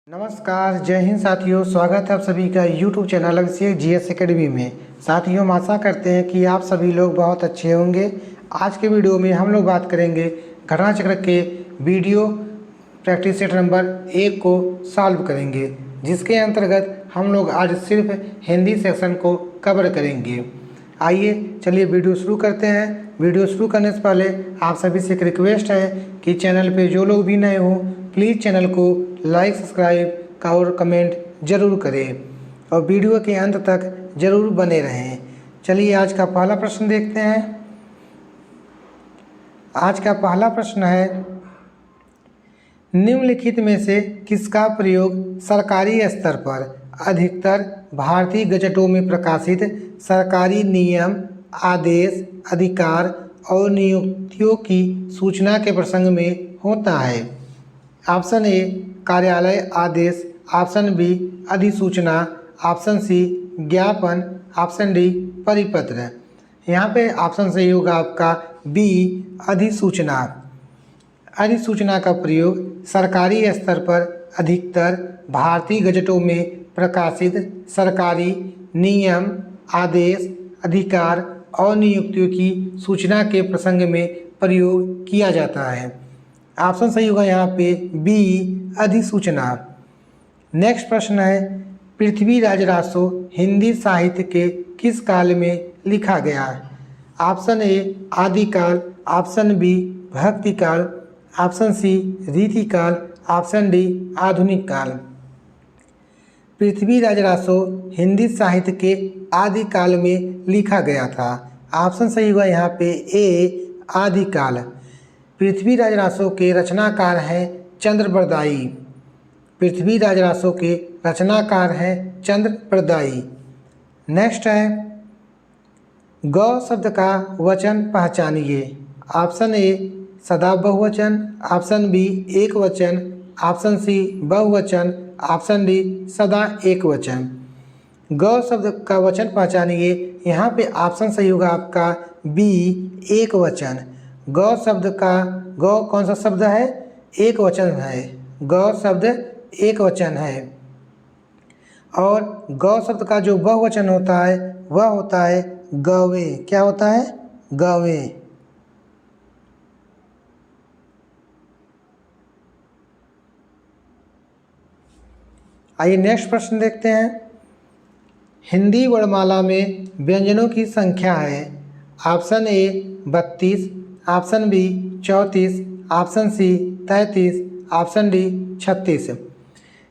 नमस्कार, जय हिंद साथियों। स्वागत है आप सभी का यूट्यूब चैनल अभिषेक जीएस एकेडमी में। साथियों, हम आशा करते हैं कि आप सभी लोग बहुत अच्छे होंगे। आज के वीडियो में हम लोग बात करेंगे घटना चक्र के वीडियो प्रैक्टिस सेट नंबर 1 को सॉल्व करेंगे, जिसके अंतर्गत हम लोग आज सिर्फ हिंदी सेक्शन को कवर करेंगे। आइए चलिए वीडियो शुरू करते हैं। वीडियो शुरू करने से पहले आप सभी से एक रिक्वेस्ट है कि चैनल पे जो लोग भी नए हों प्लीज़ चैनल को लाइक, सब्सक्राइब और कमेंट ज़रूर करें और वीडियो के अंत तक ज़रूर बने रहें। चलिए आज का पहला प्रश्न देखते हैं। आज का पहला प्रश्न है, निम्नलिखित में से किसका प्रयोग सरकारी स्तर पर अधिकतर भारतीय गजटों में प्रकाशित सरकारी नियम, आदेश, अधिकार और नियुक्तियों की सूचना के प्रसंग में होता है? ऑप्शन ए कार्यालय आदेश, ऑप्शन बी अधिसूचना, ऑप्शन सी ज्ञापन, ऑप्शन डी परिपत्र। यहाँ पे ऑप्शन सही होगा आपका बी अधिसूचना। अधिसूचना का प्रयोग सरकारी स्तर पर अधिकतर भारतीय गजटों में प्रकाशित सरकारी नियम, आदेश, अधिकार और नियुक्तियों की सूचना के प्रसंग में प्रयोग किया जाता है। ऑप्शन सही होगा यहाँ पे बी अधिसूचना। नेक्स्ट प्रश्न है, पृथ्वीराज रासो हिंदी साहित्य के किस काल में लिखा गया? ऑप्शन ए आदिकाल, ऑप्शन बी भक्ति काल, ऑप्शन सी रीतिकाल, ऑप्शन डी आधुनिक काल। पृथ्वीराज रासो हिंदी साहित्य के आदिकाल में लिखा गया था। ऑप्शन सही हुआ यहाँ पे ए आदिकाल। पृथ्वीराज रासो के रचनाकार हैं चंद्रप्रदायी। पृथ्वीराज रासो के रचनाकार हैं चंद्रप्रदायी। नेक्स्ट है, गौ शब्द का वचन पहचानिए। ऑप्शन ए सदा बहुवचन, ऑप्शन बी एक वचन, ऑप्शन सी बहुवचन, ऑप्शन डी सदा एक वचन। गौ शब्द का वचन पहचानिए। यहाँ पे ऑप्शन सही होगा आपका बी एक वचन। गौ शब्द का गौ कौन सा शब्द है? एक वचन है। गौ शब्द एक वचन है और गौ शब्द का जो बहुवचन होता है वह होता है गौवे। क्या होता है? गौवे। आइए नेक्स्ट प्रश्न देखते हैं। हिंदी वर्णमाला में व्यंजनों की संख्या है। Option A 32, option B 34, option C 33, option D 36।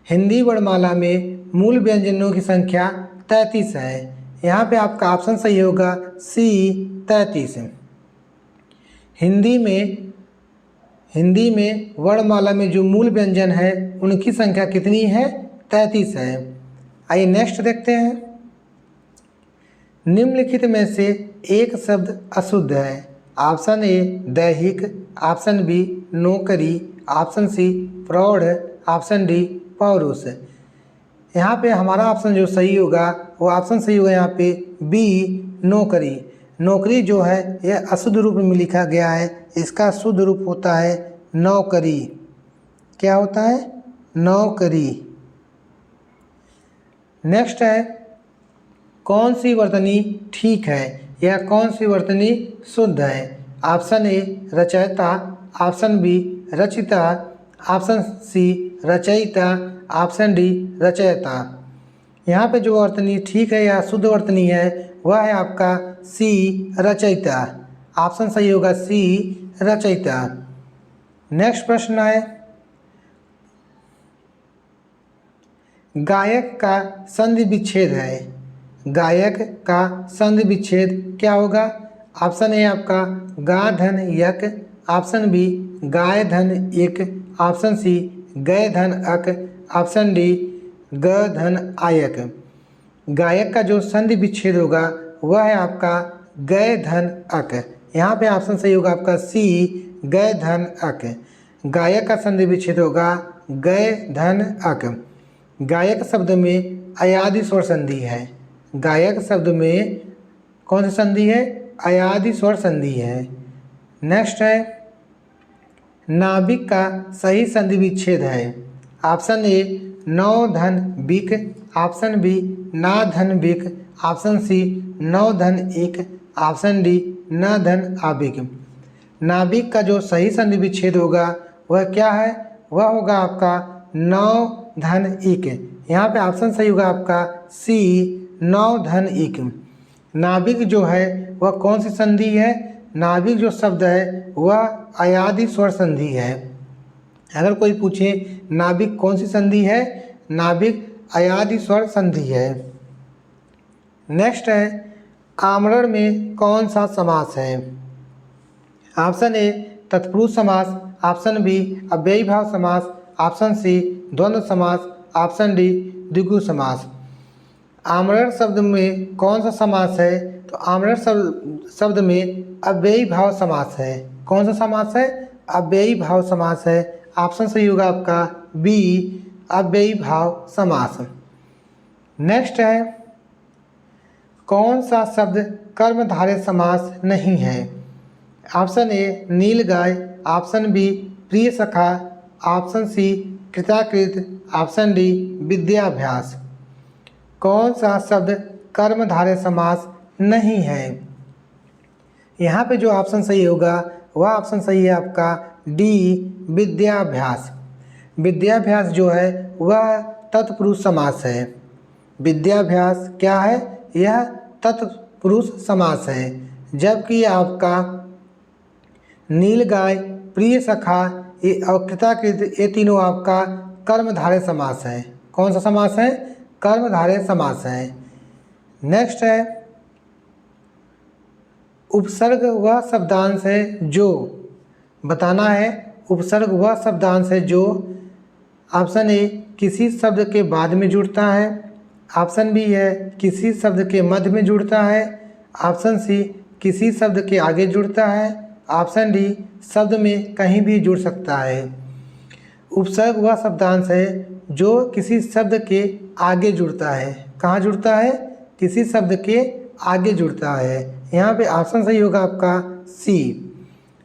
Hindi वर्णमाला में मूल व्यंजनों की संख्या 33 है। यहाँ पे आपका ऑप्शन सही होगा सी 33। हिंदी में वर्णमाला में जो मूल व्यंजन है उनकी संख्या कितनी है? 33 है। आइए नेक्स्ट देखते हैं। निम्नलिखित में से एक शब्द अशुद्ध है। ऑप्शन ए दैहिक, ऑप्शन बी नौकरी, ऑप्शन सी प्रौढ़, ऑप्शन डी पौरुष। यहाँ पे हमारा ऑप्शन जो सही होगा वो ऑप्शन सही होगा यहाँ पे बी नौकरी। नौकरी जो है यह अशुद्ध रूप में लिखा गया है। इसका शुद्ध रूप होता है नौकरी। क्या होता है? नौकरी। नेक्स्ट है, कौन सी वर्तनी ठीक है या कौन सी वर्तनी शुद्ध है? ऑप्शन ए रचयिता, ऑप्शन बी रचिता, ऑप्शन सी रचयिता, ऑप्शन डी रचयिता। यहाँ पे जो वर्तनी ठीक है या शुद्ध वर्तनी है वह है आपका सी रचयिता। ऑप्शन सही होगा सी रचयिता। नेक्स्ट प्रश्न है, गायक का संधि विच्छेद है। गायक का संधि विच्छेद क्या होगा? ऑप्शन ए आपका गा धन यक, ऑप्शन बी गाय धन इक, ऑप्शन सी गय धन अक, ऑप्शन डी ग धन आयक। गायक का जो संधि विच्छेद होगा वह है आपका गय धन अक। यहाँ पे ऑप्शन सही होगा आपका सी गय धन अक। गायक का संधि विच्छेद होगा गय धन अक। गायक शब्द में अयादि स्वर संधि है। गायक शब्द में कौन सी संधि है? अयादि स्वर संधि है। नेक्स्ट है, नाभिक का सही संधि विच्छेद है। ऑप्शन ए नौ धन बिक, ऑप्शन बी ना धन बिक, ऑप्शन सी नौ धन इक, ऑप्शन डी न धन आबिक। नाभिक का जो सही संधि विच्छेद होगा वह क्या है? वह होगा आपका नौ धन इक। यहाँ पे ऑप्शन सही होगा आपका सी नौ धन इक। नाभिक जो है वह कौन सी संधि है? नाभिक जो शब्द है वह अयादि स्वर संधि है। अगर कोई पूछे नाभिक कौन सी संधि है, नाभिक अयादि स्वर संधि है। नेक्स्ट है आमरण में कौन सा समास है? ऑप्शन ए तत्पुरुष समास, ऑप्शन बी अव्ययीभाव समास, ऑप्शन सी द्वंद्व समास, ऑप्शन डी द्विगु समास। आमरण शब्द में कौन सा समास है? तो आमरण शब्द में अव्ययीभाव समास है। कौन सा समास है? अव्ययीभाव समास है। ऑप्शन सही होगा आपका बी अव्ययीभाव समास। नेक्स्ट है कौन सा शब्द कर्मधारय समास नहीं है? ऑप्शन ए नीलगाय, ऑप्शन बी प्रिय सखा, ऑप्शन सी कृताकृत, ऑप्शन डी विद्याभ्यास। कौन सा शब्द कर्मधारय समास नहीं है? यहाँ पे जो ऑप्शन सही होगा वह ऑप्शन सही है आपका डी विद्याभ्यास। विद्याभ्यास जो है वह तत्पुरुष समास है। विद्याभ्यास क्या है? यह तत्पुरुष समास है। जबकि आपका नीलगाय, प्रिय सखा और कृताकृत ये तीनों आपका कर्मधारय समास है। कौन सा समास है? कर्मधारय समास है। नेक्स्ट है उपसर्ग वह शब्दांश है जो, बताना है उपसर्ग वह शब्दांश है जो ऑप्शन ए किसी शब्द के बाद में जुड़ता है, ऑप्शन बी है किसी शब्द के मध्य में जुड़ता है, ऑप्शन सी किसी शब्द के आगे जुड़ता है, ऑप्शन डी शब्द में कहीं भी जुड़ सकता है। उपसर्ग वह शब्दांश है जो किसी शब्द के आगे जुड़ता है। कहाँ जुड़ता है? किसी शब्द के आगे जुड़ता है। यहाँ पे ऑप्शन सही होगा आपका सी।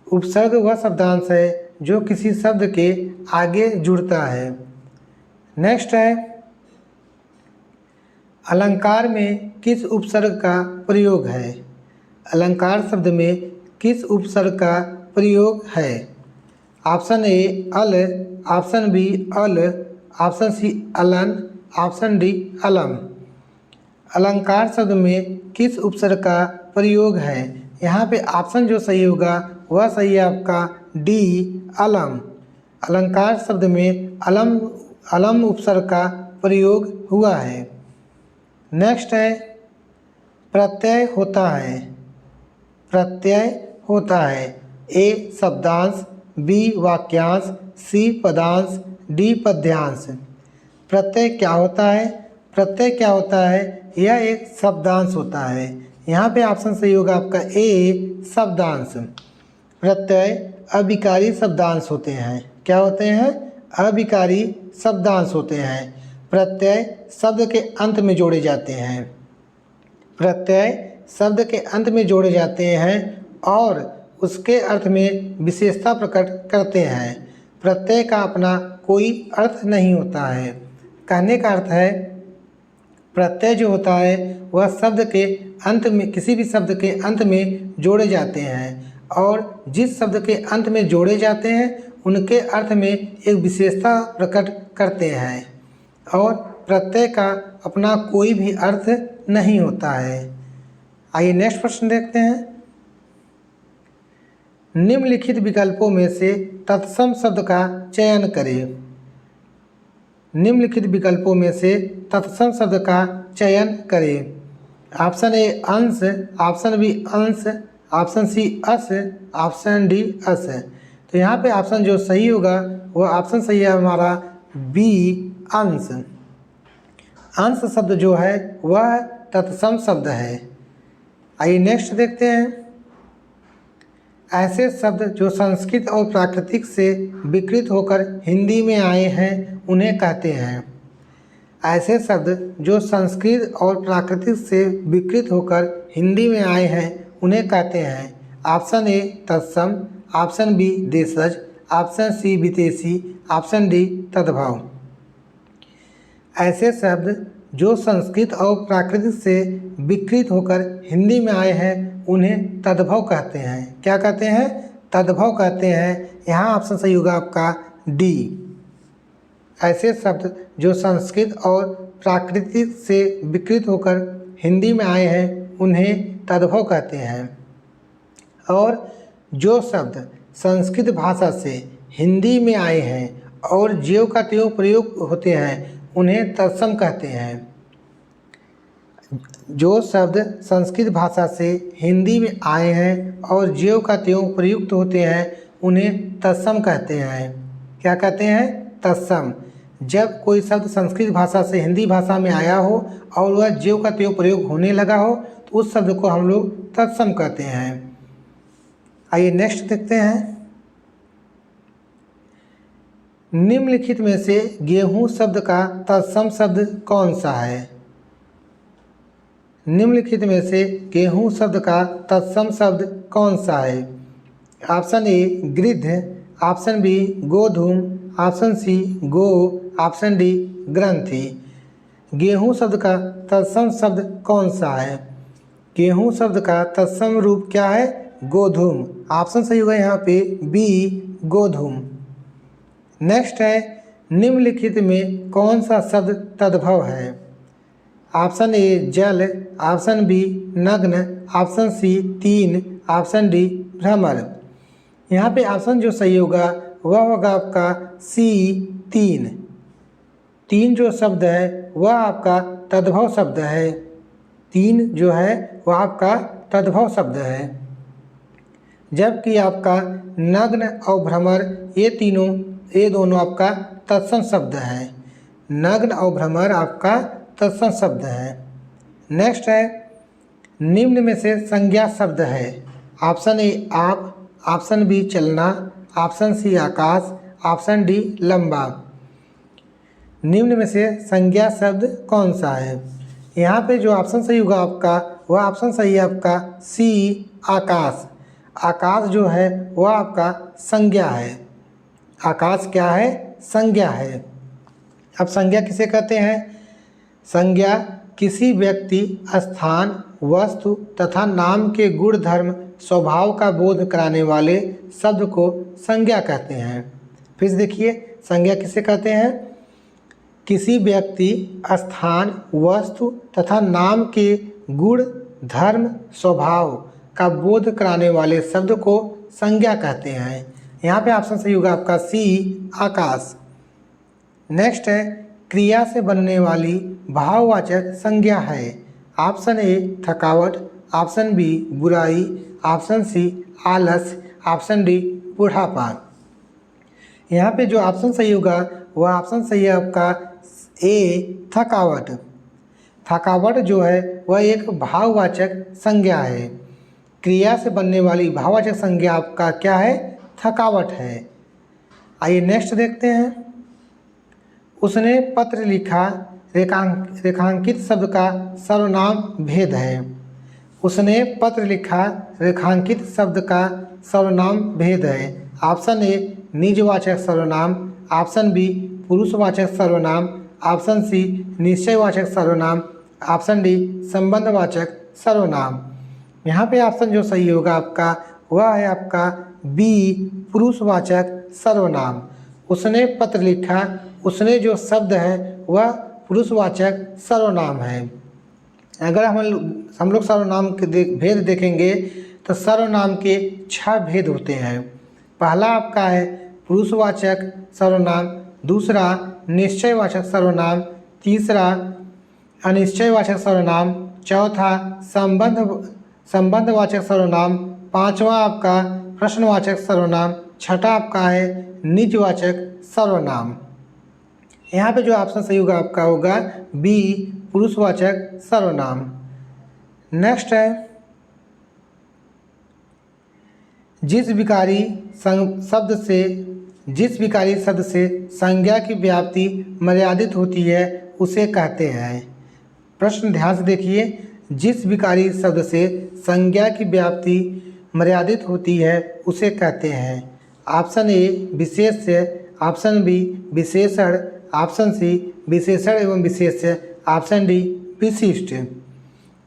उपसर्ग वह शब्दांश है जो किसी शब्द के आगे जुड़ता है। नेक्स्ट है अलंकार में किस उपसर्ग का प्रयोग है? अलंकार शब्द में किस उपसर्ग का प्रयोग है? ऑप्शन ए अल, ऑप्शन बी अल, ऑप्शन सी अलन, ऑप्शन डी अलम। अलंकार शब्द में किस उपसर्ग का प्रयोग है? यहाँ पे ऑप्शन जो सही होगा वह सही है आपका डी अलम। अलंकार शब्द में अलम उपसर्ग का प्रयोग हुआ है। नेक्स्ट है प्रत्यय होता है। प्रत्यय होता है ए शब्दांश, बी वाक्यांश, सी पदांश, डी पद्यांश। प्रत्यय क्या होता है? प्रत्यय क्या होता है? यह एक शब्दांश होता है। यहाँ पे ऑप्शन सही होगा आपका ए शब्दांश। प्रत्यय अविकारी शब्दांश होते हैं। क्या होते हैं? अविकारी शब्दांश होते हैं। प्रत्यय शब्द के अंत में जोड़े जाते हैं। प्रत्यय शब्द के अंत में जोड़े जाते हैं और उसके अर्थ में विशेषता प्रकट करते हैं। प्रत्यय का अपना कोई अर्थ नहीं होता है। कहने का अर्थ है प्रत्यय जो होता है वह शब्द के अंत में, किसी भी शब्द के अंत में जोड़े जाते हैं और जिस शब्द के अंत में जोड़े जाते हैं उनके अर्थ में एक विशेषता प्रकट करते हैं और प्रत्यय का अपना कोई भी अर्थ नहीं होता है। आइए नेक्स्ट प्रश्न देखते हैं। निम्नलिखित विकल्पों में से तत्सम शब्द का चयन करें। निम्नलिखित विकल्पों में से तत्सम शब्द का चयन करें। ऑप्शन ए अंश, ऑप्शन बी अंश, ऑप्शन सी अस, ऑप्शन डी अस। तो यहाँ पे ऑप्शन जो सही होगा वह ऑप्शन सही है हमारा बी अंश। अंश शब्द जो है वह तत्सम शब्द है। आइए नेक्स्ट देखते हैं। ऐसे शब्द जो संस्कृत और प्राकृतिक से विकृत होकर हिंदी में आए हैं उन्हें कहते हैं। ऐसे शब्द जो संस्कृत और प्राकृतिक से विकृत होकर हिंदी में आए हैं उन्हें कहते हैं। ऑप्शन ए तत्सम, ऑप्शन बी देशज, ऑप्शन सी विदेशी, ऑप्शन डी तद्भव। ऐसे शब्द जो संस्कृत और प्राकृत से विकृत होकर हिंदी में आए हैं उन्हें तद्भव कहते हैं। क्या कहते हैं? तद्भव कहते हैं। यहाँ ऑप्शन सही होगा आपका डी। ऐसे शब्द जो संस्कृत और प्राकृतिक से विकृत होकर हिंदी में आए हैं उन्हें तद्भव कहते हैं। और जो शब्द संस्कृत भाषा से हिंदी में आए हैं और ज्यों का त्यों प्रयोग होते हैं उन्हें तत्सम कहते हैं। जो शब्द संस्कृत भाषा से हिंदी में आए हैं और ज्यों का त्यों प्रयुक्त होते हैं उन्हें तत्सम कहते हैं। क्या कहते हैं? तत्सम। जब कोई शब्द संस्कृत भाषा से हिंदी भाषा में आया हो और वह ज्यों का त्यों प्रयोग होने लगा हो तो उस शब्द को हम लोग तत्सम कहते हैं। आइए नेक्स्ट देखते हैं। निम्नलिखित में से गेहूं शब्द का तत्सम शब्द कौन सा है? निम्नलिखित में से गेहूं शब्द का तत्सम शब्द कौन सा है? ऑप्शन ए गृध्र, ऑप्शन बी गोधूम, ऑप्शन सी गो, ऑप्शन डी ग्रंथि। गेहूं शब्द का तत्सम शब्द कौन सा है? गेहूं शब्द का तत्सम रूप क्या है? गोधूम। ऑप्शन सही होगा यहाँ पे बी गोधूम। नेक्स्ट है निम्नलिखित में कौन सा शब्द तद्भव है? ऑप्शन ए जल, ऑप्शन बी नग्न, ऑप्शन सी तीन, ऑप्शन डी भ्रमर। यहाँ पे ऑप्शन जो सही होगा वह होगा आपका सी तीन। तीन जो शब्द है वह आपका तद्भव शब्द है। तीन जो है वह आपका तद्भव शब्द है। जबकि आपका नग्न और भ्रमर ये दोनों आपका तत्सम शब्द हैं। नग्न और भ्रमर आपका तत्सम शब्द है। नेक्स्ट है निम्न में से संज्ञा शब्द है। ऑप्शन ए आप, ऑप्शन बी चलना, ऑप्शन सी आकाश, ऑप्शन डी लंबा। निम्न में से संज्ञा शब्द कौन सा है? यहाँ पे जो ऑप्शन सही होगा आपका वह ऑप्शन सही है आपका सी आकाश। आकाश जो है वह आपका संज्ञा है। आकाश क्या है? संज्ञा है। अब संज्ञा किसे कहते हैं? संज्ञा किसी व्यक्ति, स्थान, वस्तु तथा नाम के गुण धर्म स्वभाव का बोध कराने वाले शब्द को संज्ञा कहते हैं। फिर से देखिए संज्ञा किसे कहते हैं? किसी व्यक्ति, स्थान, वस्तु तथा नाम के गुण धर्म स्वभाव का बोध कराने वाले शब्द को संज्ञा कहते हैं। यहाँ पे ऑप्शन सही होगा आपका सी आकाश। नेक्स्ट है क्रिया से बनने वाली भाववाचक संज्ञा है। ऑप्शन ए थकावट, ऑप्शन बी बुराई, ऑप्शन सी आलस, ऑप्शन डी बुढ़ापा। यहाँ पे जो ऑप्शन सही होगा वह ऑप्शन सही है आपका ए थकावट। थकावट जो है वह एक भाववाचक संज्ञा है। क्रिया से बनने वाली भाववाचक संज्ञा आपका क्या है? थकावट है। आइए नेक्स्ट देखते हैं। उसने पत्र लिखा रेखांकित शब्द का सर्वनाम भेद है। उसने पत्र लिखा रेखांकित शब्द का सर्वनाम भेद है। ऑप्शन ए निजवाचक सर्वनाम, ऑप्शन बी पुरुषवाचक सर्वनाम, ऑप्शन सी निश्चयवाचक सर्वनाम, ऑप्शन डी संबंधवाचक सर्वनाम। यहाँ पे ऑप्शन जो सही होगा आपका वह है आपका बी पुरुषवाचक सर्वनाम। उसने पत्र लिखा, उसने जो शब्द है वह पुरुषवाचक सर्वनाम है। अगर हम लोग सर्वनाम के भेद देखेंगे तो सर्वनाम के 6 भेद होते हैं। पहला आपका है पुरुषवाचक सर्वनाम, दूसरा निश्चयवाचक सर्वनाम, तीसरा अनिश्चयवाचक सर्वनाम, चौथा संबंधवाचक सर्वनाम, पांचवा आपका प्रश्नवाचक सर्वनाम, छठा आपका है निजवाचक सर्वनाम। यहाँ पे जो ऑप्शन सही होगा आपका होगा बी पुरुषवाचक सर्वनाम। नेक्स्ट है जिस विकारी शब्द से संज्ञा की व्याप्ति मर्यादित होती है उसे कहते हैं। प्रश्न ध्यान से देखिए। जिस विकारी शब्द से संज्ञा की व्याप्ति मर्यादित होती है उसे कहते हैं। ऑप्शन ए विशेष्य, ऑप्शन बी विशेषण, ऑप्शन सी विशेषण एवं विशेष्य। ऑप्शन डी विशिष्ट।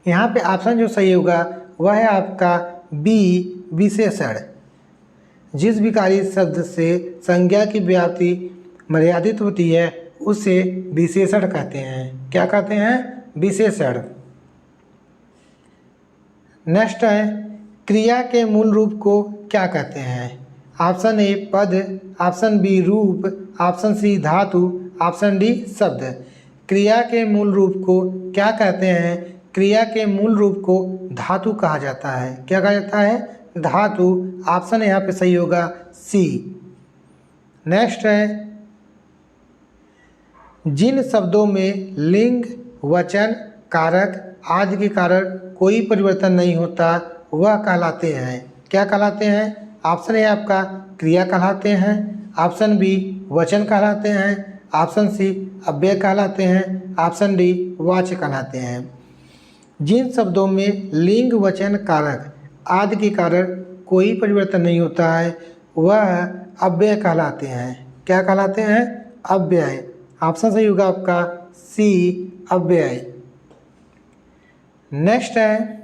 यहाँ पे ऑप्शन जो सही होगा वह है आपका बी विशेषण। जिस विकारी शब्द से संज्ञा की व्याप्ति मर्यादित होती है उसे विशेषण कहते हैं। क्या कहते हैं? विशेषण। नेक्स्ट है क्रिया के मूल रूप को क्या कहते हैं? ऑप्शन ए पद, ऑप्शन बी रूप, ऑप्शन सी धातु, ऑप्शन डी शब्द। क्रिया के मूल रूप को क्या कहते हैं? क्रिया के मूल रूप को धातु कहा जाता है। क्या कहा जाता है? धातु। ऑप्शन यहाँ पे सही होगा सी। नेक्स्ट है जिन शब्दों में लिंग, वचन, कारक आदि के कारण कोई परिवर्तन नहीं होता वह कहलाते हैं। क्या कहलाते हैं? ऑप्शन ए आपका क्रिया कहलाते हैं, ऑप्शन बी वचन कहलाते हैं, ऑप्शन सी अव्यय कहलाते हैं, ऑप्शन डी वाच्य कहलाते हैं। जिन शब्दों में लिंग, वचन, कारक आदि के कारण कोई परिवर्तन नहीं होता है वह अव्यय कहलाते हैं। क्या कहलाते हैं? अव्यय। ऑप्शन सही होगा आपका सी अव्यय। नेक्स्ट है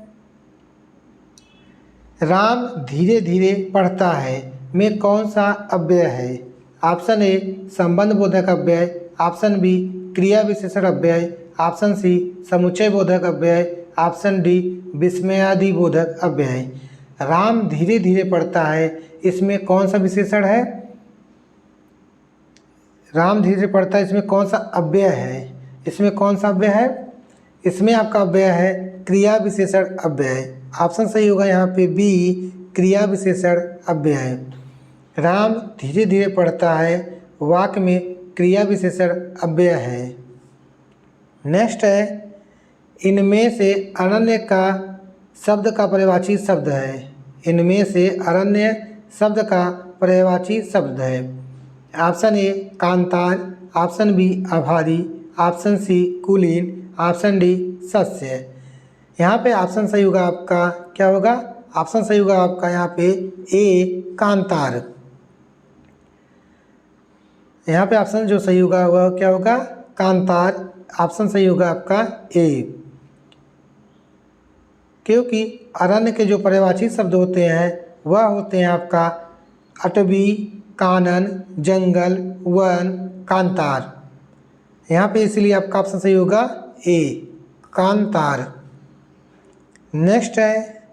राम धीरे धीरे पढ़ता है में कौन सा अव्यय है? ऑप्शन ए संबंध बोधक अव्यय, ऑप्शन बी क्रिया विशेषण अव्यय, ऑप्शन सी समुच्चय बोधक अव्यय, ऑप्शन डी विस्मयादि बोधक अव्यय। राम धीरे धीरे पढ़ता है इसमें कौन सा विशेषण है? राम धीरे पढ़ता है इसमें कौन सा अव्यय है? इसमें कौन सा अव्यय है? इसमें आपका अव्यय है क्रिया विशेषण अव्यय। ऑप्शन सही होगा यहाँ पे बी क्रिया विशेषण अव्यय। राम धीरे धीरे पढ़ता है वाक्य में क्रिया विशेषण अव्यय है। नेक्स्ट है इनमें से अरण्य का शब्द का पर्यायवाची शब्द है। इनमें से अरण्य शब्द का पर्यायवाची शब्द है। ऑप्शन ए कांतार, ऑप्शन बी आभारी, ऑप्शन सी कुलीन, ऑप्शन डी सस्य। यहाँ पे ऑप्शन सही होगा आपका क्या होगा? ऑप्शन सही होगा आपका यहाँ पे ए कांतार। यहाँ पे ऑप्शन जो सही होगा वह क्या होगा? कांतार। ऑप्शन सही होगा आपका ए। क्योंकि अरण्य के जो पर्यायवाची शब्द होते हैं वह होते हैं आपका अटवी, कानन, जंगल, वन, कांतार। यहाँ पे इसलिए आपका ऑप्शन सही होगा ए कांतार। नेक्स्ट है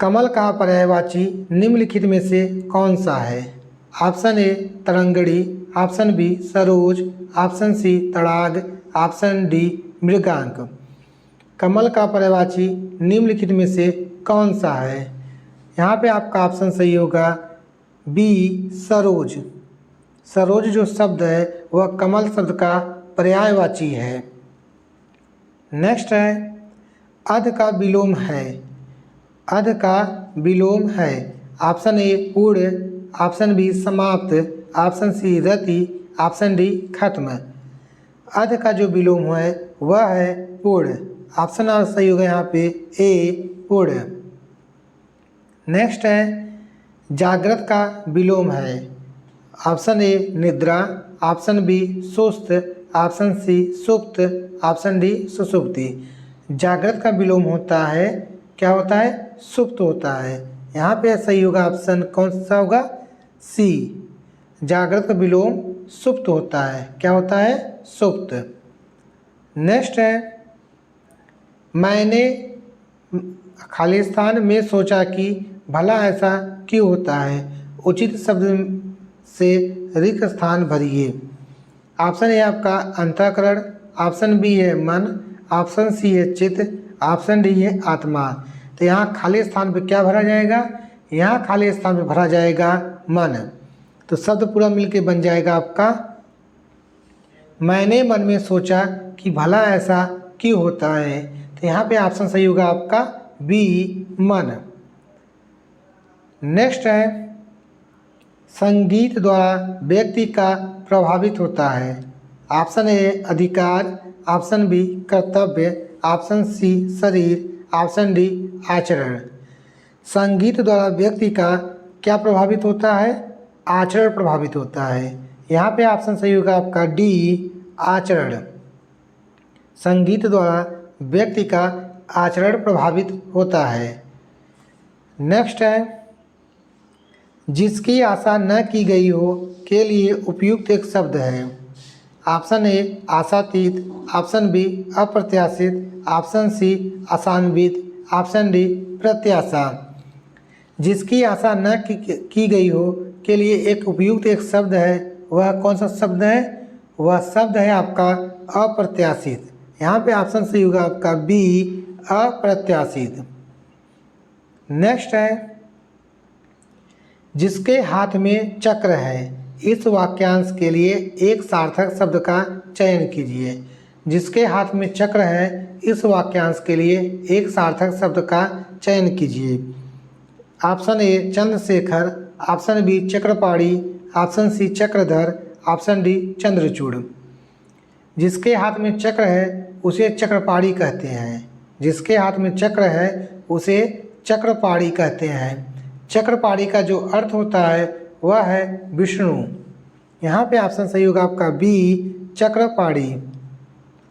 कमल का पर्यायवाची निम्नलिखित में से कौन सा है? ऑप्शन ए तरंगड़ी, ऑप्शन बी सरोज, ऑप्शन सी तड़ाग, ऑप्शन डी मृगांक। कमल का पर्यायवाची निम्नलिखित में से कौन सा है? यहाँ पे आपका ऑप्शन सही होगा बी सरोज। सरोज जो शब्द है वह कमल शब्द का पर्यायवाची है। नेक्स्ट है अध का विलोम है। अध का विलोम है। ऑप्शन ए पूर्ण, ऑप्शन बी समाप्त, ऑप्शन सी रति, ऑप्शन डी खत्म। अध का जो विलोम है वह है पूर्ण। ऑप्शन आ सही होगा यहाँ पे ए पूर्ण। नेक्स्ट है जागृत का विलोम है। ऑप्शन ए निद्रा, ऑप्शन बी सुस्त, ऑप्शन सी सुप्त, ऑप्शन डी सुसुप्ति। जागृत का विलोम होता है क्या होता है? सुप्त होता है। यहाँ पे सही होगा ऑप्शन कौन सा होगा? सी। जागृत का विलोम सुप्त होता है। क्या होता है? सुप्त। नेक्स्ट है मैंने खाली स्थान में सोचा कि भला ऐसा क्यों होता है, उचित शब्द से रिक्त स्थान भरिए। ऑप्शन ए आपका अंतःकरण, ऑप्शन बी है मन, ऑप्शन सी है चित्त, ऑप्शन डी है आत्मा। तो यहाँ खाली स्थान पे क्या भरा जाएगा? यहाँ खाली स्थान पे भरा जाएगा मन। तो शब्द पूरा मिलके बन जाएगा आपका मैंने मन में सोचा कि भला ऐसा क्यों होता है। तो यहाँ पे ऑप्शन सही होगा आपका बी मन। नेक्स्ट है संगीत द्वारा व्यक्ति का प्रभावित होता है। ऑप्शन ए अधिकार, ऑप्शन बी कर्तव्य, ऑप्शन सी शरीर, ऑप्शन डी आचरण। संगीत द्वारा व्यक्ति का क्या प्रभावित होता है? आचरण प्रभावित होता है। यहाँ पे ऑप्शन सही होगा आपका डी आचरण। संगीत द्वारा व्यक्ति का आचरण प्रभावित होता है। नेक्स्ट है, जिसकी आशा न की गई हो के लिए उपयुक्त एक शब्द है। ऑप्शन ए आशातीत, ऑप्शन बी अप्रत्याशित, ऑप्शन सी आशान्वित, ऑप्शन डी प्रत्याशा। जिसकी आशा न की गई हो के लिए एक उपयुक्त एक शब्द है, वह कौन सा शब्द है? वह शब्द है आपका अप्रत्याशित। यहाँ पे ऑप्शन सही होगा आपका बी अप्रत्याशित। नेक्स्ट है, जिसके हाथ में चक्र है, इस वाक्यांश के लिए एक सार्थक शब्द का चयन कीजिए। जिसके हाथ में चक्र है, इस वाक्यांश के लिए एक सार्थक शब्द का चयन कीजिए। ऑप्शन ए चंद्रशेखर, ऑप्शन बी चक्रपाणी, ऑप्शन सी चक्रधर, ऑप्शन डी चंद्रचूड़। जिसके हाथ में चक्र है उसे चक्रपाणी कहते हैं। जिसके हाथ में चक्र है उसे चक्रपाणी कहते हैं। चक्रपाणी का जो अर्थ होता है वह है विष्णु। यहाँ पे ऑप्शन सही होगा आपका बी चक्रपाणी।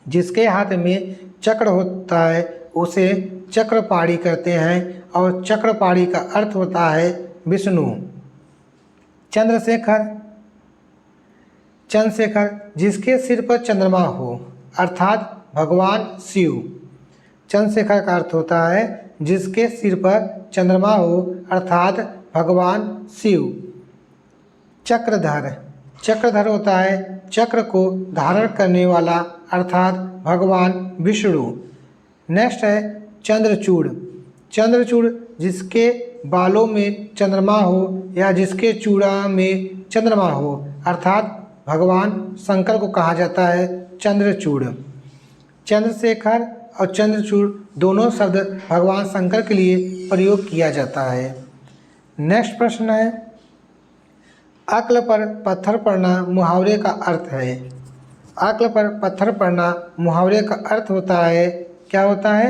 जिसके हाथ में चक्र होता है उसे चक्रपाणी कहते हैं और चक्रपाणी का अर्थ होता है विष्णु। चंद्रशेखर, चंद्रशेखर जिसके सिर पर चंद्रमा हो अर्थात भगवान शिव। चंद्रशेखर का अर्थ होता है जिसके सिर पर चंद्रमा हो अर्थात भगवान शिव। चक्रधर, चक्रधर होता है चक्र को धारण करने वाला अर्थात भगवान विष्णु। नेक्स्ट है चंद्रचूड़। चंद्रचूड़ जिसके बालों में चंद्रमा हो या जिसके चूड़ा में चंद्रमा हो अर्थात भगवान शंकर को कहा जाता है चंद्रचूड़। चंद्रशेखर और चंद्रचूड़ दोनों शब्द भगवान शंकर के लिए प्रयोग किया जाता है। नेक्स्ट प्रश्न है, अक्ल पर पत्थर पड़ना मुहावरे का अर्थ है। अक्ल पर पत्थर पड़ना मुहावरे का अर्थ होता है, क्या होता है?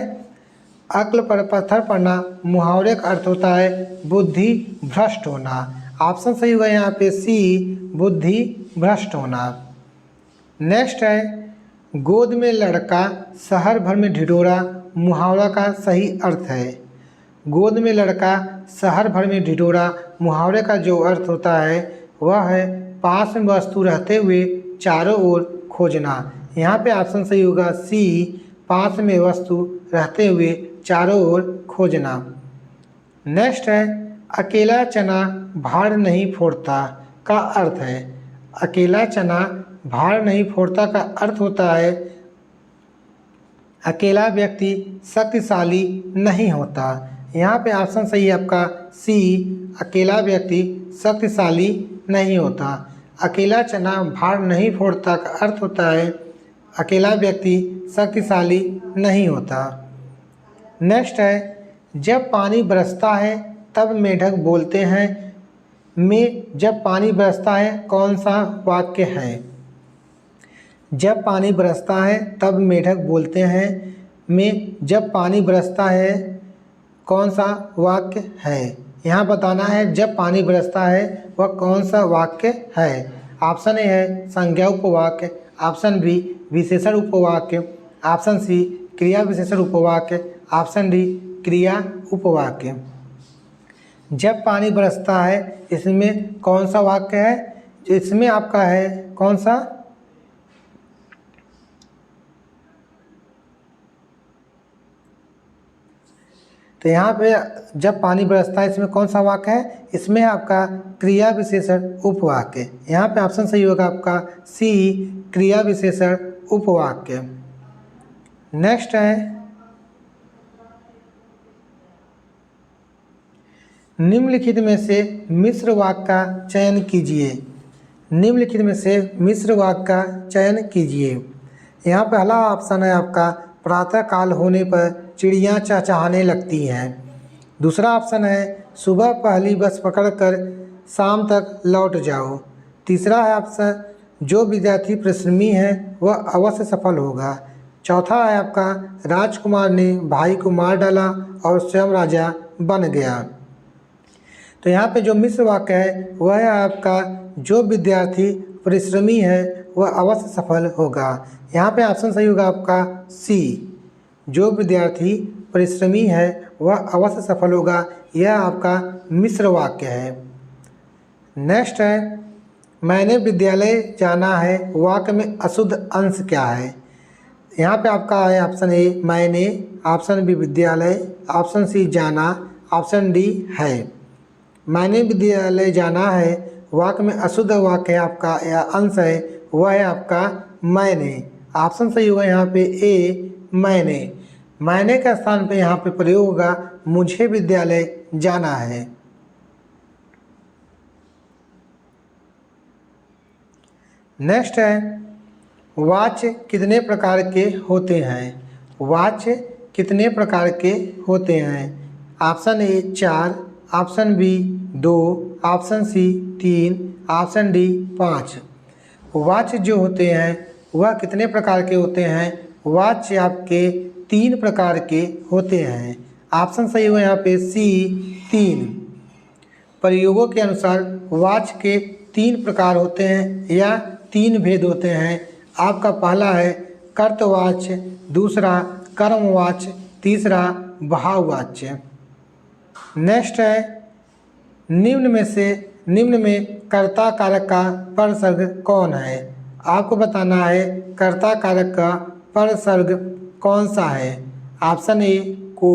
अक्ल पर पत्थर पड़ना मुहावरे का अर्थ होता है बुद्धि भ्रष्ट होना। ऑप्शन सही हुआ यहाँ पे सी बुद्धि भ्रष्ट होना। नेक्स्ट है, गोद में लड़का शहर भर में ढिढोरा मुहावरा का सही अर्थ है। गोद में लड़का शहर भर में ढिढोरा मुहावरे का जो अर्थ होता है वह है पास में वस्तु रहते हुए चारों ओर खोजना। यहाँ पे ऑप्शन सही होगा सी पास में वस्तु रहते हुए चारों ओर खोजना। नेक्स्ट है, अकेला चना भाड़ नहीं फोड़ता का अर्थ है। अकेला चना भाड़ नहीं फोड़ता का अर्थ होता है अकेला व्यक्ति शक्तिशाली नहीं होता। यहाँ पे ऑप्शन सही है आपका सी अकेला व्यक्ति शक्तिशाली नहीं होता। अकेला चना भाड़ नहीं फोड़ता का अर्थ होता है अकेला व्यक्ति शक्तिशाली नहीं होता। नेक्स्ट है, जब पानी बरसता है तब मेढक बोलते हैं में जब पानी बरसता है कौन सा वाक्य है? जब पानी बरसता है तब मेढक बोलते हैं में जब पानी बरसता है कौन सा वाक्य है? यहाँ बताना है जब पानी बरसता है वह कौन सा वाक्य है। ऑप्शन ए है संज्ञा उपवाक्य, ऑप्शन बी विशेषण उपवाक्य, ऑप्शन सी क्रिया विशेषण उपवाक्य, ऑप्शन डी क्रिया उपवाक्य। जब पानी बरसता है इसमें कौन सा वाक्य है? इसमें आपका है कौन सा? तो यहाँ पे जब पानी बरसता है इसमें कौन सा वाक्य है? इसमें आपका क्रिया विशेषण उपवाक्य। यहाँ पे ऑप्शन सही होगा आपका सी क्रिया विशेषण उपवाक्य। नेक्स्ट है, निम्नलिखित में से मिश्र वाक्य का चयन कीजिए। निम्नलिखित में से मिश्र वाक्य का चयन कीजिए। यहाँ पहला ऑप्शन है आपका प्रातः काल होने पर चिड़ियाँ चहचहाने लगती हैं। दूसरा ऑप्शन है सुबह पहली बस पकड़कर शाम तक लौट जाओ। तीसरा है ऑप्शन जो विद्यार्थी परिश्रमी है वह अवश्य सफल होगा। चौथा है आपका राजकुमार ने भाई को मार डाला और स्वयं राजा बन गया। तो यहाँ पे जो मिश्र वाक्य है वह है आपका जो विद्यार्थी परिश्रमी है वह अवश्य सफल होगा। यहाँ पे ऑप्शन सही होगा आपका सी, जो विद्यार्थी परिश्रमी है वह अवश्य सफल होगा। यह आपका मिश्र वाक्य है। नेक्स्ट है, मैंने विद्यालय जाना है, वाक्य में अशुद्ध अंश क्या है? यहाँ पे आपका है ऑप्शन ए मैंने, ऑप्शन बी विद्यालय, ऑप्शन सी जाना, ऑप्शन डी है। मैंने विद्यालय जाना है, वाक्य में अशुद्ध वाक्य है आपका या अंश है वह है आपका मैंने। ऑप्शन सही होगा यहाँ पे ए मैंने। मैंने के स्थान पे यहाँ पे प्रयोग होगा मुझे विद्यालय जाना है। नेक्स्ट है, वाच्य कितने प्रकार के होते हैं? वाच्य कितने प्रकार के होते हैं? Option A 4, option B 2, option C 3, option D 5। वाच्य जो होते हैं वह कितने प्रकार के होते हैं? वाच्य आपके 3 प्रकार के होते हैं। ऑप्शन सही होगा यहाँ पे सी 3। प्रयोगों के अनुसार वाच्य के 3 प्रकार होते हैं या 3 भेद होते हैं। आपका पहला है कर्तवाच्य, दूसरा कर्मवाच्य, तीसरा भाववाच्य। नेक्स्ट है, निम्न में कर्ता कारक का परसर्ग कौन है? आपको बताना है कर्ता कारक का परसर्ग कौन सा है। ऑप्शन ए को,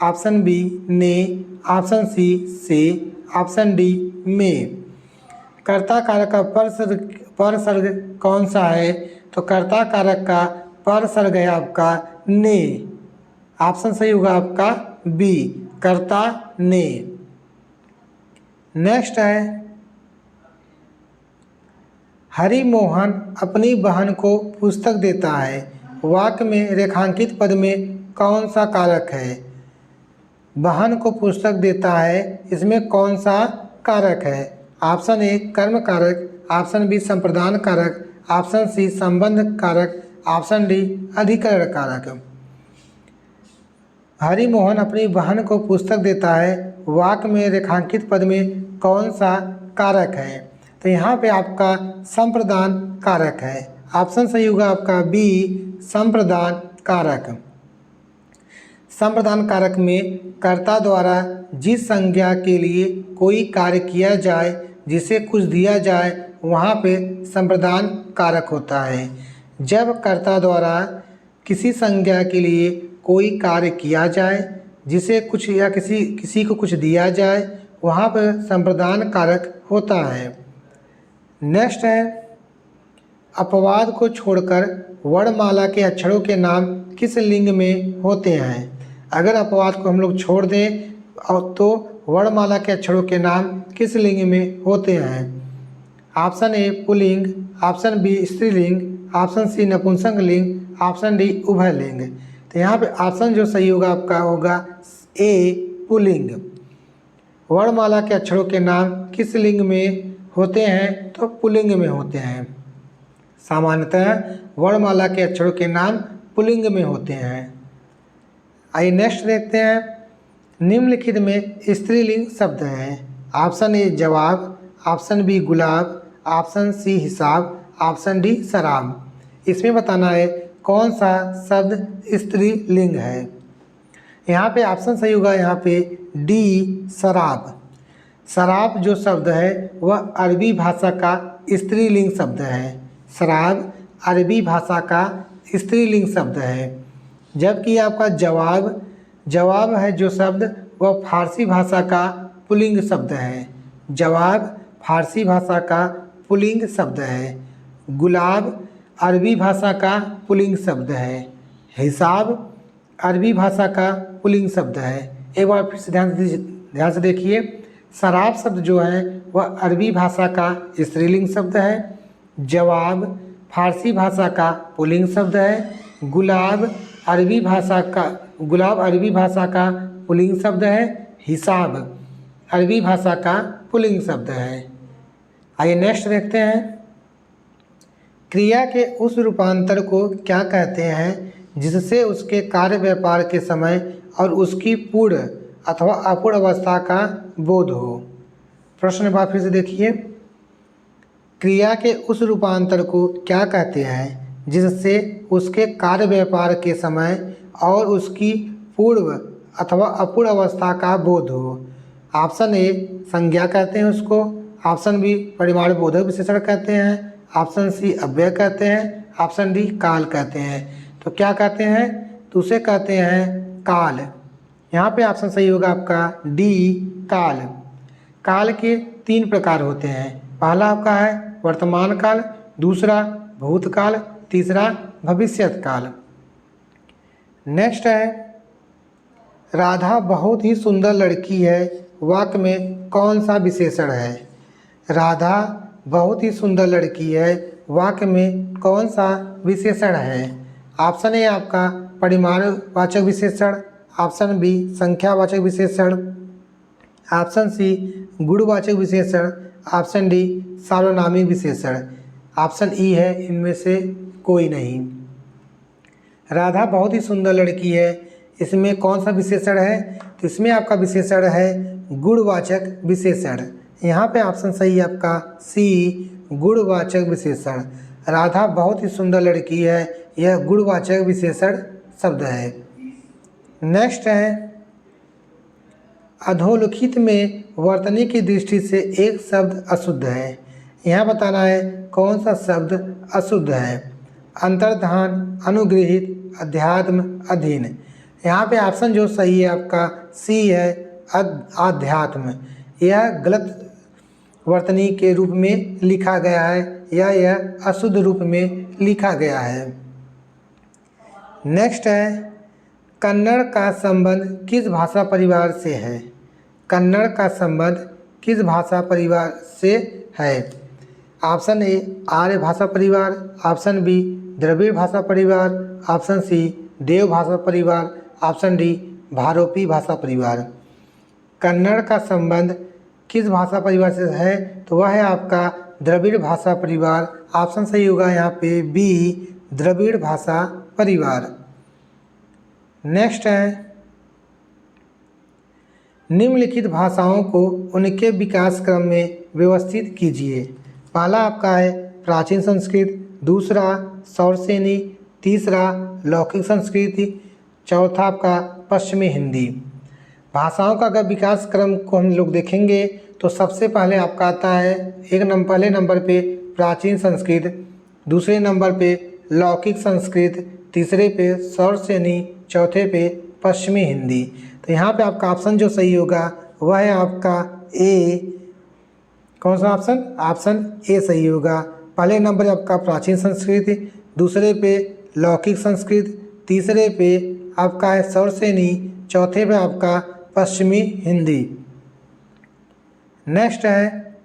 ऑप्शन बी ने, ऑप्शन सी से, ऑप्शन डी में। कर्ता कारक का परसर्ग कौन सा है? तो कर्ता कारक का परसर्ग है आपका ने। ऑप्शन सही होगा आपका बी, कर्ता ने। नेक्स्ट है, हरिमोहन अपनी बहन को पुस्तक देता है, वाक्य में रेखांकित पद में कौन सा कारक है? बहन को पुस्तक देता है, इसमें कौन सा कारक है? ऑप्शन ए कर्म कारक, ऑप्शन बी संप्रदान कारक, ऑप्शन सी संबंध कारक, ऑप्शन डी अधिकरण कारक। हरिमोहन अपनी बहन को पुस्तक देता है, वाक्य में रेखांकित पद में कौन सा कारक है? तो यहाँ पे आपका संप्रदान कारक है। ऑप्शन सही होगा आपका बी संप्रदान कारक। संप्रदान कारक में कर्ता द्वारा जिस संज्ञा के लिए कोई कार्य किया जाए, जिसे कुछ दिया जाए, वहाँ पे संप्रदान कारक होता है। जब कर्ता द्वारा किसी संज्ञा के लिए कोई कार्य किया जाए, जिसे कुछ या किसी को कुछ दिया जाए, वहाँ पर संप्रदान कारक होता है। नेक्स्ट है, अपवाद को छोड़कर वर्णमाला के अक्षरों के नाम किस लिंग में होते हैं? अगर अपवाद को हम लोग छोड़ दें तो वर्णमाला के अक्षरों के नाम किस लिंग में होते हैं? ऑप्शन ए पुल्लिंग, ऑप्शन बी स्त्रीलिंग, ऑप्शन सी नपुंसक लिंग, ऑप्शन डी उभय लिंग। तो यहाँ पे ऑप्शन जो सही होगा आपका होगा ए पुल्लिंग। वर्णमाला के अक्षरों के नाम किस लिंग में होते हैं? तो पुल्लिंग में होते हैं। सामान्यतः वर्णमाला के अक्षरों के नाम पुल्लिंग में होते हैं। आइए नेक्स्ट देखते हैं, निम्नलिखित में स्त्रीलिंग शब्द हैं। ऑप्शन ए जवाब, ऑप्शन बी गुलाब, ऑप्शन सी हिसाब, ऑप्शन डी शराब। इसमें बताना है कौन सा शब्द स्त्रीलिंग है। यहाँ पे ऑप्शन सही होगा यहाँ पे डी शराब। शराब जो शब्द है वह अरबी भाषा का स्त्रीलिंग शब्द है। शराब अरबी भाषा का स्त्रीलिंग शब्द है। जबकि आपका जवाब है जो शब्द वह फारसी भाषा का पुल्लिंग शब्द है। जवाब फारसी भाषा का पुल्लिंग शब्द है। गुलाब अरबी भाषा का पुल्लिंग शब्द है। हिसाब अरबी भाषा का पुल्लिंग शब्द है। एक बार फिर से ध्यान से देखिए, शराब शब्द जो है वह अरबी भाषा का स्त्रीलिंग शब्द है। जवाब फारसी भाषा का पुल्लिंग शब्द है। गुलाब अरबी भाषा का पुल्लिंग शब्द है। हिसाब अरबी भाषा का पुल्लिंग शब्द है। आइए नेक्स्ट देखते हैं, क्रिया के उस रूपांतर को क्या कहते हैं जिससे उसके कार्य व्यापार के समय और उसकी पूर्ण अथवा अपूर्ण अवस्था का बोध हो। प्रश्न बार फिर से देखिए, क्रिया के उस रूपांतर को क्या कहते हैं जिससे उसके कार्य व्यापार के समय और उसकी पूर्व अथवा अपूर्ण अवस्था का बोध हो। ऑप्शन ए संज्ञा कहते हैं उसको, ऑप्शन बी परिमाण बोधक विशेषण कहते हैं, ऑप्शन सी अव्यय कहते हैं, ऑप्शन डी काल कहते हैं। तो क्या कहते हैं, तो उसे कहते हैं काल। यहाँ पे ऑप्शन सही होगा आपका डी काल। काल के 3 प्रकार होते हैं। पहला आपका है वर्तमान काल, दूसरा भूतकाल, तीसरा भविष्यत काल। नेक्स्ट है राधा बहुत ही सुंदर लड़की है, वाक्य में कौन सा विशेषण है। राधा बहुत ही सुंदर लड़की है, वाक्य में कौन सा विशेषण है। ऑप्शन ए आपका परिमाणवाचक विशेषण, ऑप्शन बी संख्यावाचक विशेषण, ऑप्शन सी गुणवाचक विशेषण, ऑप्शन डी सार्वनामिक विशेषण। ऑप्शन ई है इनमें से कोई नहीं। राधा बहुत ही सुंदर लड़की है, इसमें कौन सा विशेषण है, तो इसमें आपका विशेषण है गुणवाचक विशेषण। यहाँ पे ऑप्शन सही है आपका सी गुणवाचक विशेषण। राधा बहुत ही सुंदर लड़की है, यह गुणवाचक विशेषण शब्द है। नेक्स्ट है अधोलिखित में वर्तनी की दृष्टि से एक शब्द अशुद्ध है। यहाँ बताना है कौन सा शब्द अशुद्ध है। अंतर्धान, अनुगृहित, अध्यात्म, अधीन। यहाँ पे ऑप्शन जो सही है आपका सी है आध्यात्म। यह गलत वर्तनी के रूप में लिखा गया है या यह अशुद्ध रूप में लिखा गया है। नेक्स्ट है कन्नड़ का संबंध किस भाषा परिवार से है। कन्नड़ का संबंध किस भाषा परिवार से है। ऑप्शन ए आर्य भाषा परिवार, ऑप्शन बी द्रविड़ भाषा परिवार, ऑप्शन सी देव भाषा परिवार, ऑप्शन डी भारोपी भाषा परिवार। कन्नड़ का संबंध किस भाषा परिवार से है, तो वह है आपका द्रविड़ भाषा परिवार। ऑप्शन सही होगा यहाँ पे बी द्रविड़ भाषा परिवार। नेक्स्ट है निम्नलिखित भाषाओं को उनके विकास क्रम में व्यवस्थित कीजिए। पहला आपका है प्राचीन संस्कृत, दूसरा सौरसेनी, तीसरा लौकिक संस्कृति, चौथा आपका पश्चिमी हिंदी। भाषाओं का अगर विकास क्रम को हम लोग देखेंगे तो सबसे पहले आपका आता है पहले नंबर पे प्राचीन संस्कृत, दूसरे नंबर पे लौकिक संस्कृत, तीसरे पे सौरसेनी, चौथे पे पश्चिमी हिंदी। तो यहाँ पे आपका ऑप्शन जो सही होगा वह है आपका ए। कौन सा ऑप्शन, ऑप्शन ए सही होगा। पहले नंबर आपका प्राचीन संस्कृति, दूसरे पे लौकिक संस्कृत, तीसरे पे आपका है सौरसेनी, चौथे पे आपका पश्चिमी हिंदी। नेक्स्ट है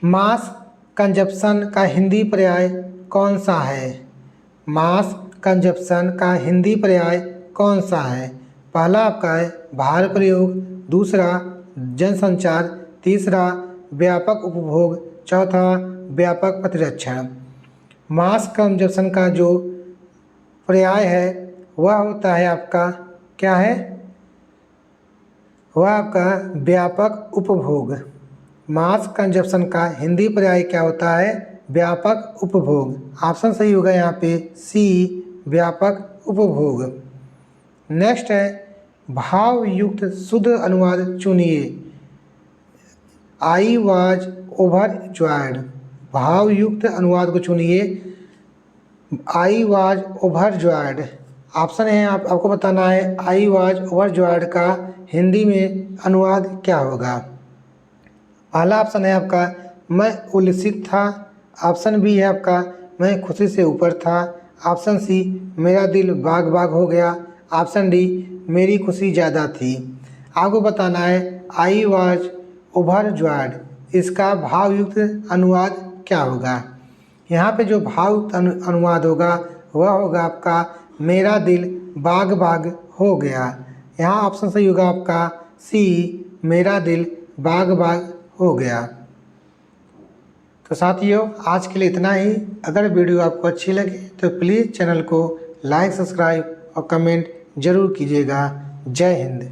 मास कंजप्शन का हिंदी पर्याय कौन सा है। मास कंजप्शन का हिंदी पर्याय कौन सा है। पहला आपका है भार प्रयोग, दूसरा जनसंचार, तीसरा व्यापक उपभोग, चौथा व्यापक प्रतिरक्षण। मास कंजप्शन का जो पर्याय है वह होता है आपका क्या है, वह आपका व्यापक उपभोग। मास कंजप्शन का हिंदी पर्याय क्या होता है, व्यापक उपभोग। ऑप्शन सही होगा यहाँ पे सी व्यापक उपभोग। नेक्स्ट है भाव युक्त शुद्ध अनुवाद चुनिए। I was overjoyed. भाव युक्त अनुवाद को चुनिए। I was overjoyed. ऑप्शन है आपको बताना है आई वाज ओवरजॉयड का हिंदी में अनुवाद क्या होगा। पहला ऑप्शन है आपका मैं उल्लसित था, ऑप्शन बी है आपका मैं खुशी से ऊपर था, ऑप्शन सी मेरा दिल बाग बाग हो गया, ऑप्शन डी मेरी खुशी ज़्यादा थी। आपको बताना है आई वाज ओवरजॉयड, इसका भावयुक्त अनुवाद क्या होगा। यहाँ पे जो भावयुक्त अनुवाद होगा वह होगा आपका मेरा दिल बाग बाग हो गया। यहाँ ऑप्शन सही होगा आपका सी मेरा दिल बाग बाग हो गया। तो साथियों आज के लिए इतना ही। अगर वीडियो आपको अच्छी लगे तो प्लीज़ चैनल को लाइक, सब्सक्राइब और कमेंट ज़रूर कीजिएगा। जय हिंद।